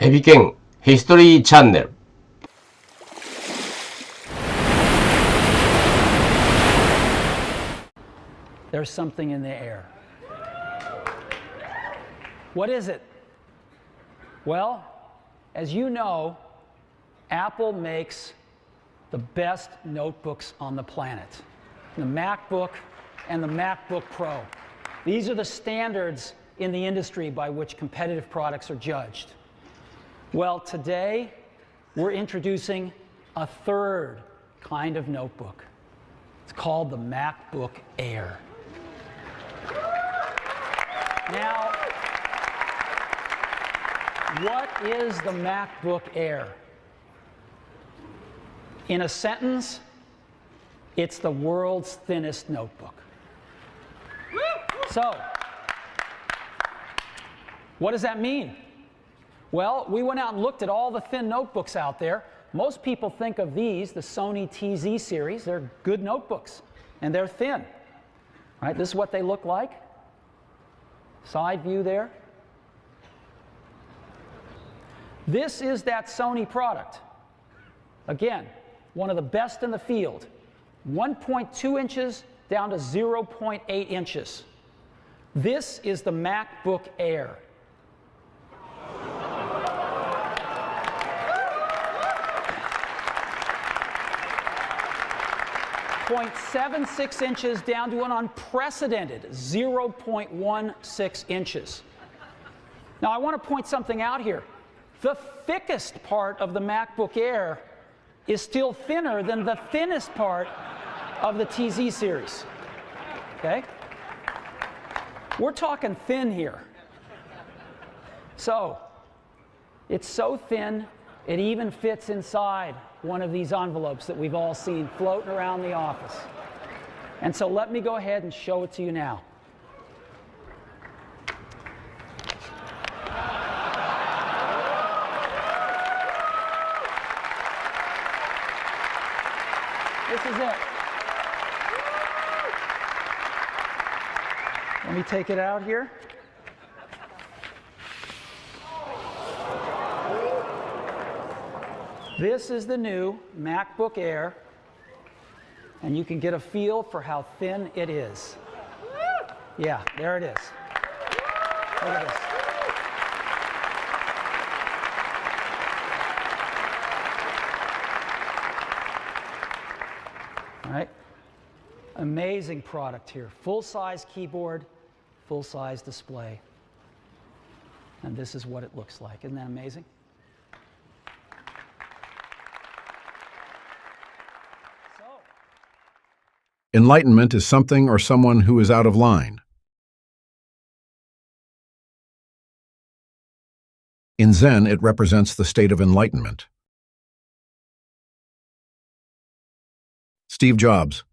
エビケンヒストリーチャンネル。 There's something in the air. What is it? Well, as you know, Apple makes the best notebooks on the planet. The MacBook and the MacBook Pro. These are the standards in the industry by which competitive products are judged. Well, today, we're introducing a third kind of notebook. It's called the MacBook Air. Now, what is the MacBook Air? In a sentence, it's the world's thinnest notebook. So, what does that mean? Well, we went out and looked at all the thin notebooks out there. Most people think of these, the Sony TZ series. They're good notebooks, and they're thin. Right? This is what they look like. Side view there. This is that Sony product. Again, one of the best in the field. 1.2 inches down to 0.8 inches. This is the MacBook Air. .76 inches down to an unprecedented 0.16 inches. Now, I want to point something out here. The thickest part of the MacBook Air is still thinner than the thinnest part of the TZ series. Okay? We're talking thin here. So, it's so thin, it even fits inside one of these envelopes that we've all seen floating around the office. And so let me go ahead and show it to you now. This is it. Let me take it out here. This is the new MacBook Air, and you can get a feel for how thin it is. Yeah, there it is. Look at this. All right. Amazing product here. Full-size keyboard, full-size display. And this is what it looks like. Isn't that amazing? Enlightenment is something or someone who is out of line. In Zen, it represents the state of enlightenment. Steve Jobs.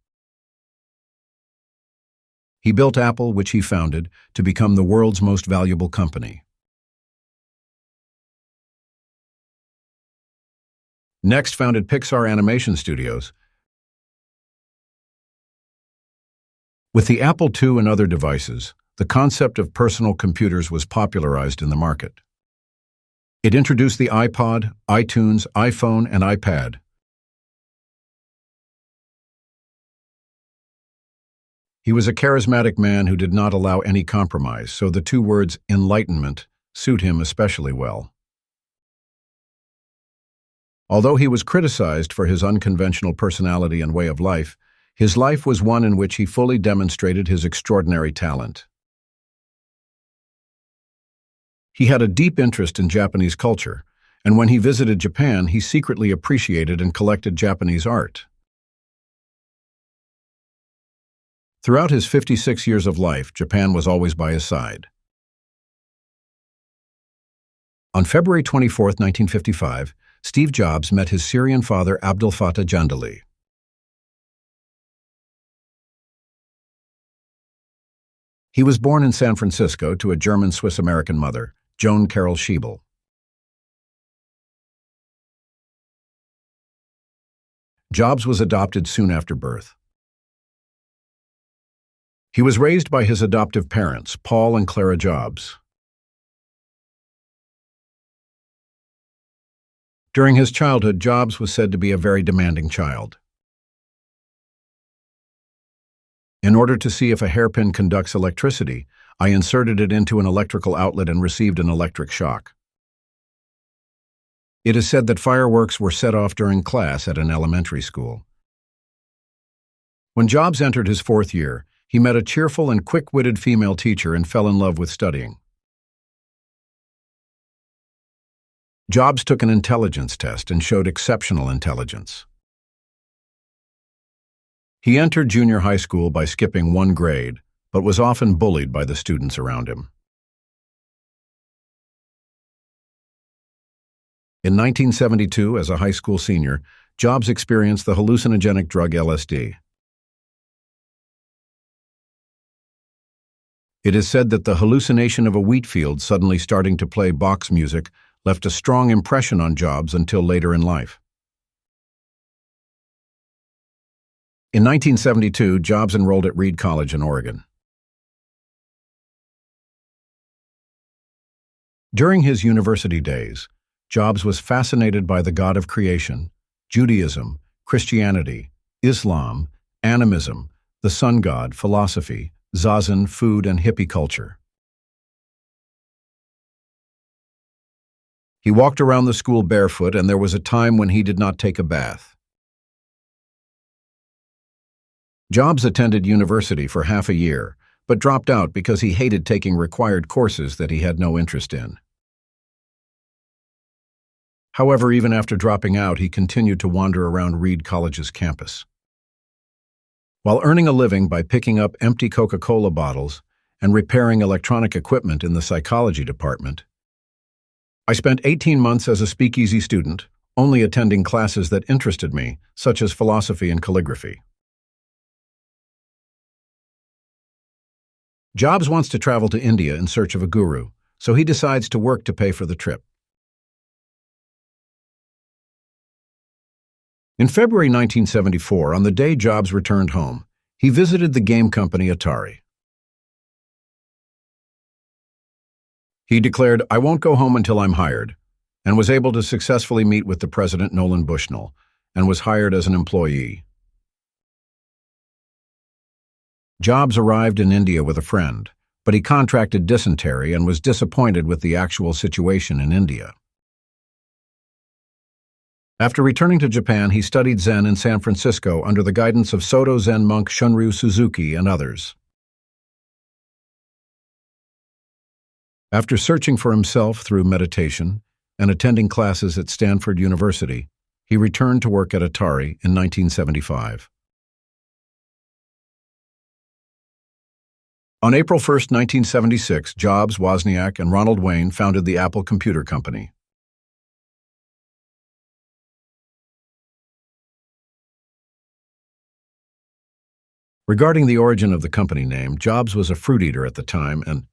He built Apple, which he founded, to become the world's most valuable company. Next founded Pixar Animation Studios. With the Apple II and other devices, the concept of personal computers was popularized in the market. It introduced the iPod, iTunes, iPhone, and iPad. He was a charismatic man who did not allow any compromise, so the two words enlightenment suit him especially well. Although he was criticized for his unconventional personality and way of life, his life was one in which he fully demonstrated his extraordinary talent. He had a deep interest in Japanese culture, and when he visited Japan, he secretly appreciated and collected Japanese art. Throughout his 56 years of life, Japan was always by his side. On February 24, 1955, Steve Jobs met his Syrian father Abdel Fattah Jandali. He was born in San Francisco to a German-Swiss-American mother, Joan Carol Schiebel. Jobs was adopted soon after birth. He was raised by his adoptive parents, Paul and Clara Jobs. During his childhood, Jobs was said to be a very demanding child. In order to see if a hairpin conducts electricity, I inserted it into an electrical outlet and received an electric shock. It is said that fireworks were set off during class at an elementary school. When Jobs entered his 4th year, he met a cheerful and quick-witted female teacher and fell in love with studying. Jobs took an intelligence test and showed exceptional intelligence. He entered junior high school by skipping 1 grade, but was often bullied by the students around him. In 1972, as a high school senior, Jobs experienced the hallucinogenic drug LSD. It is said that the hallucination of a wheat field suddenly starting to play box music left a strong impression on Jobs until later in life. In 1972, Jobs enrolled at Reed College in Oregon. During his university days, Jobs was fascinated by the God of creation, Judaism, Christianity, Islam, animism, the sun god, philosophy, zazen, food, and hippie culture. He walked around the school barefoot, and there was a time when he did not take a bath. Jobs attended university for half a year, but dropped out because he hated taking required courses that he had no interest in. However, even after dropping out, he continued to wander around Reed College's campus. While earning a living by picking up empty Coca-Cola bottles and repairing electronic equipment in the psychology department, I spent 18 months as a speakeasy student, only attending classes that interested me, such as philosophy and calligraphy. Jobs wants to travel to India in search of a guru, so he decides to work to pay for the trip. In February 1974, on the day Jobs returned home, he visited the game company Atari. He declared, "I won't go home until I'm hired," and was able to successfully meet with the president, Nolan Bushnell, and was hired as an employee. Jobs arrived in India with a friend, but he contracted dysentery and was disappointed with the actual situation in India. After returning to Japan, he studied Zen in San Francisco under the guidance of Soto Zen monk Shunryu Suzuki and others. After searching for himself through meditation and attending classes at Stanford University, he returned to work at Atari in 1975. On April 1, 1976, Jobs, Wozniak, and Ronald Wayne founded the Apple Computer Company. Regarding the origin of the company name, Jobs was a fruit eater at the time, and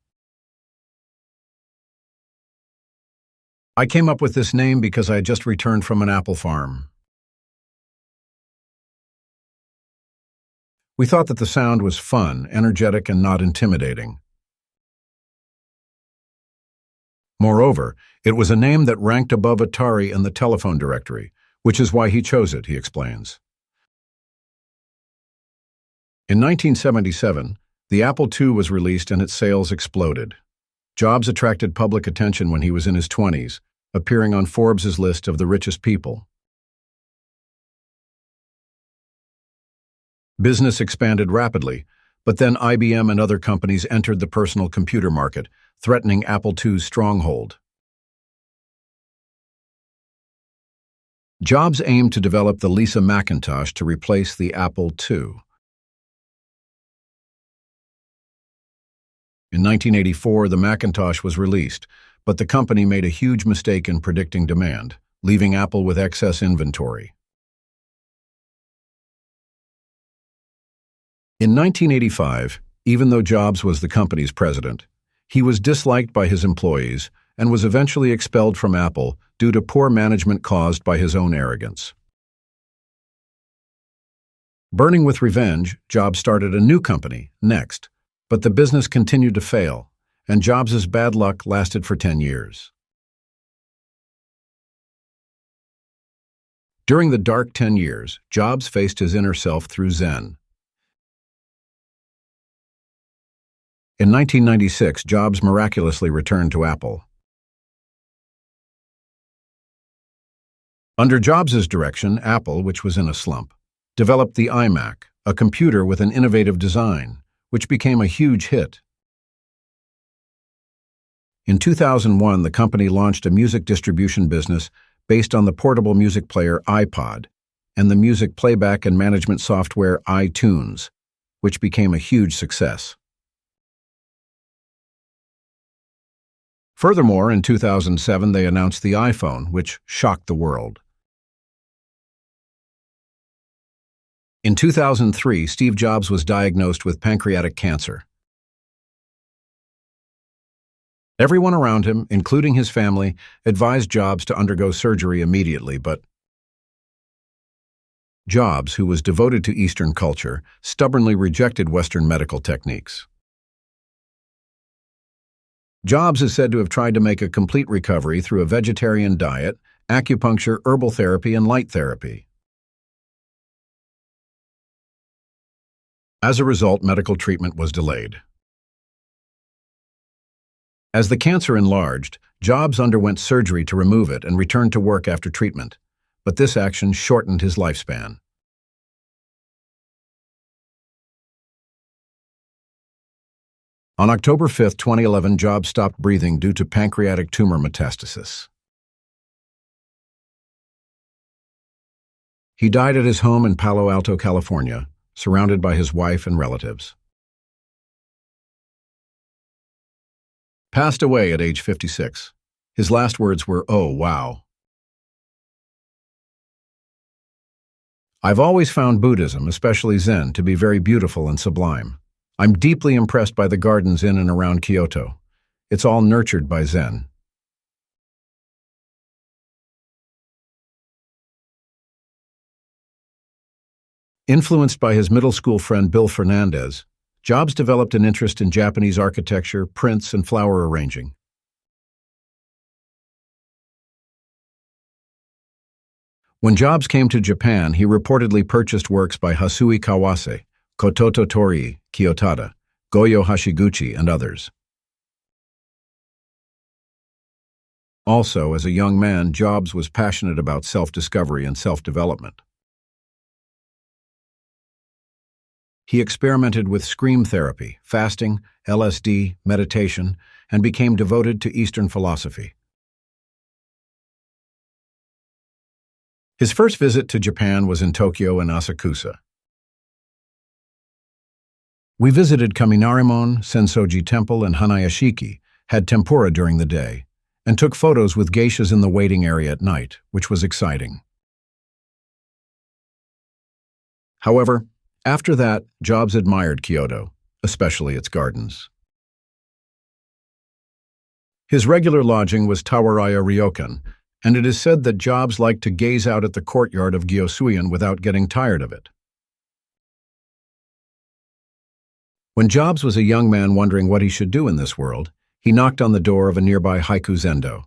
I came up with this name because I had just returned from an apple farm. We thought that the sound was fun, energetic, and not intimidating. Moreover, it was a name that ranked above Atari in the telephone directory, which is why he chose it, he explains. In 1977, the Apple II was released and its sales exploded. Jobs attracted public attention when he was in his 20s, appearing on Forbes' list of the richest people. Business expanded rapidly, but then IBM and other companies entered the personal computer market, threatening Apple II's stronghold. Jobs aimed to develop the Lisa Macintosh to replace the Apple II. In 1984, the Macintosh was released, but the company made a huge mistake in predicting demand, leaving Apple with excess inventory. In 1985, even though Jobs was the company's president, he was disliked by his employees and was eventually expelled from Apple due to poor management caused by his own arrogance. Burning with revenge, Jobs started a new company, Next, but the business continued to fail, and Jobs' bad luck lasted for 10 years. During the dark 10 years, Jobs faced his inner self through Zen. In 1996, Jobs miraculously returned to Apple. Under Jobs' direction, Apple, which was in a slump, developed the iMac, a computer with an innovative design, which became a huge hit. In 2001, the company launched a music distribution business based on the portable music player iPod and the music playback and management software iTunes, which became a huge success. Furthermore, in 2007, they announced the iPhone, which shocked the world. In 2003, Steve Jobs was diagnosed with pancreatic cancer. Everyone around him, including his family, advised Jobs to undergo surgery immediately, but Jobs, who was devoted to Eastern culture, stubbornly rejected Western medical techniques. Jobs is said to have tried to make a complete recovery through a vegetarian diet, acupuncture, herbal therapy, and light therapy. As a result, medical treatment was delayed. As the cancer enlarged, Jobs underwent surgery to remove it and returned to work after treatment, but this action shortened his lifespan. On October 5, 2011, Jobs stopped breathing due to pancreatic tumor metastasis. He died at his home in Palo Alto, California, surrounded by his wife and relatives. Passed away at age 56. His last words were, "Oh, wow." I've always found Buddhism, especially Zen, to be very beautiful and sublime. I'm deeply impressed by the gardens in and around Kyoto. It's all nurtured by Zen. Influenced by his middle school friend Bill Fernandez, Jobs developed an interest in Japanese architecture, prints, and flower arranging. When Jobs came to Japan, he reportedly purchased works by Hasui Kawase, Kototo Torii, Kiyotada, Goyo Hashiguchi, and others. Also, as a young man, Jobs was passionate about self-discovery and self-development. He experimented with scream therapy, fasting, LSD, meditation, and became devoted to Eastern philosophy. His first visit to Japan was in Tokyo and Asakusa. We visited Kaminarimon, Sensoji Temple, and Hanayashiki, had tempura during the day, and took photos with geishas in the waiting area at night, which was exciting. However, after that, Jobs admired Kyoto, especially its gardens. His regular lodging was Tawaraya Ryokan, and it is said that Jobs liked to gaze out at the courtyard of Gyosuyan without getting tired of it. When Jobs was a young man wondering what he should do in this world, he knocked on the door of a nearby haiku zendo.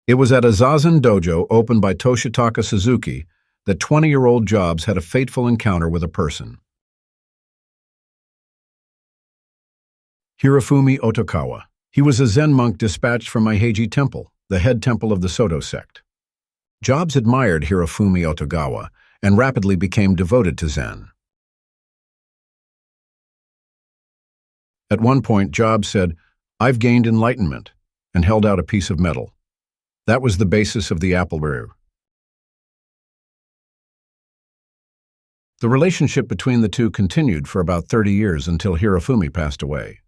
It was at a zazen dojo opened by Toshitaka Suzuki that 20-year-old Jobs had a fateful encounter with a person. Hirofumi Otokawa. He was a Zen monk dispatched from Meiheiji Temple, the head temple of the Soto sect. Jobs admired Hirofumi Otogawa and rapidly became devoted to Zen. At one point, Jobs said, "I've gained enlightenment," and held out a piece of metal. That was the basis of the Apple brew. The relationship between the two continued for about 30 years until Hirofumi passed away.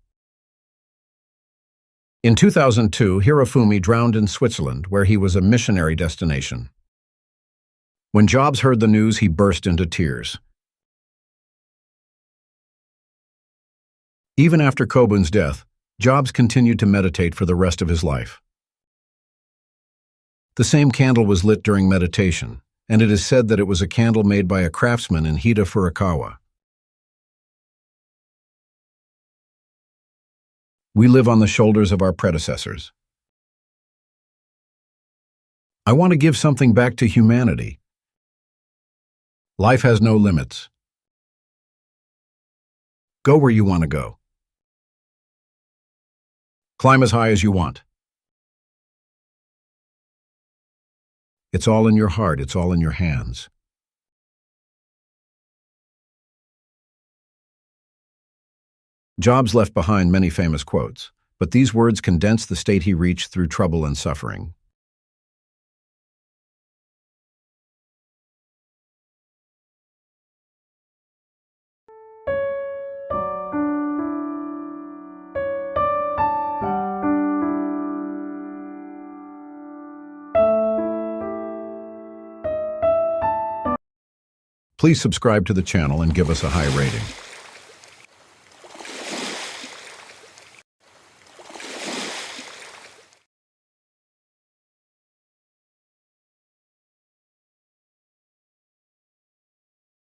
In 2002, Hirofumi drowned in Switzerland, where he was a missionary destination. When Jobs heard the news, he burst into tears. Even after Kobun's death, Jobs continued to meditate for the rest of his life. The same candle was lit during meditation, and it is said that it was a candle made by a craftsman in Hida Furukawa. We live on the shoulders of our predecessors. I want to give something back to humanity. Life has no limits. Go where you want to go. Climb as high as you want. It's all in your heart, it's all in your hands. Jobs left behind many famous quotes, but these words condense the state he reached through trouble and suffering. Please subscribe to the channel and give us a high rating.